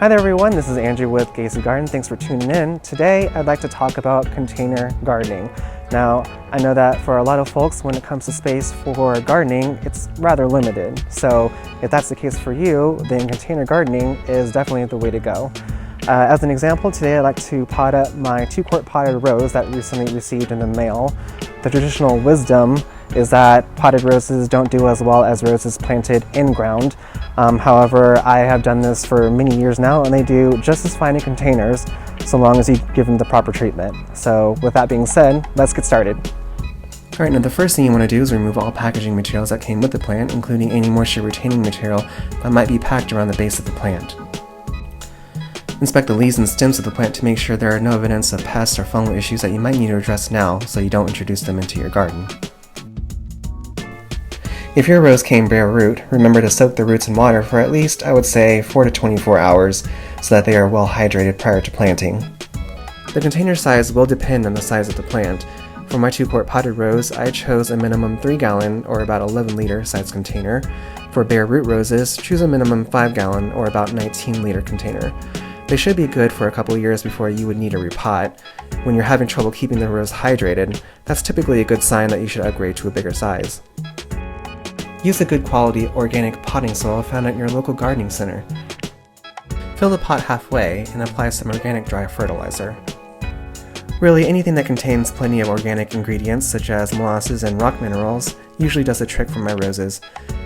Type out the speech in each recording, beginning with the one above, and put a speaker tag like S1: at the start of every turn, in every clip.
S1: Hi there everyone, this is Andrew with Gazy Garden. Thanks for tuning in. Today I'd like to talk about container gardening. Now, I know that for a lot of folks when it comes to space for gardening, it's rather limited. So if that's the case for you, then container gardening is definitely the way to go. As an example, today I'd like to pot up my 2-quart potted rose that recently received in the mail. The traditional wisdom is that potted roses don't do as well as roses planted in ground. However, I have done this for many years now and they do just as fine in containers so long as you give them the proper treatment. So with that being said, let's get started. Alright, now the first thing you want to do is remove all packaging materials that came with the plant, including any moisture retaining material that might be packed around the base of the plant. Inspect the leaves and stems of the plant to make sure there are no evidence of pests or fungal issues that you might need to address now so you don't introduce them into your garden. If your rose came bare root, remember to soak the roots in water for at least, I would say, 4 to 24 hours so that they are well hydrated prior to planting. The container size will depend on the size of the plant. For my 2-quart potted rose, I chose a minimum 3-gallon or about 11-liter size container. For bare root roses, choose a minimum 5-gallon or about 19-liter container. They should be good for a couple years before you would need a repot. When you're having trouble keeping the rose hydrated, that's typically a good sign that you should upgrade to a bigger size. Use a good quality organic potting soil found at your local gardening center. Fill the pot halfway and apply some organic dry fertilizer. Really, anything that contains plenty of organic ingredients such as mollusses and rock minerals usually does the trick for my roses.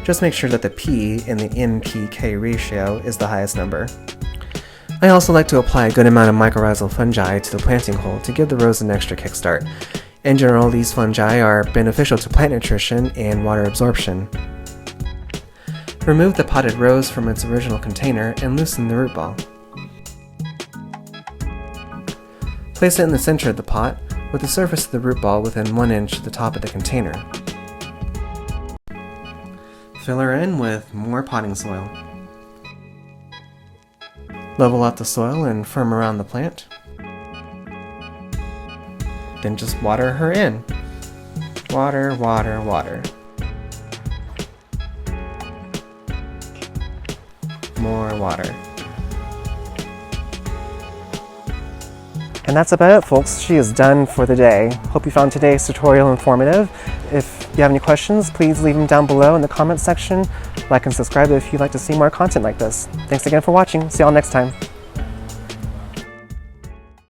S1: Just make sure that the P in the NPK ratio is the highest number. I also like to apply a good amount of mycorrhizal fungi to the planting hole to give the rose an extra kickstart. In general, these fungi are beneficial to plant nutrition and water absorption. Remove the potted rose from its original container and loosen the root ball. Place it in the center of the pot, with the surface of the root ball within 1 inch of the top of the container. Fill her in with more potting soil. Level out the soil and firm around the plant. Then just water her in. Water, water, water. More water. And that's about it, folks. She is done for the day. Hope you found today's tutorial informative. If you have any questions, please leave them down below in the comments section. Like and subscribe if you'd like to see more content like this. Thanks again for watching. See y'all next time.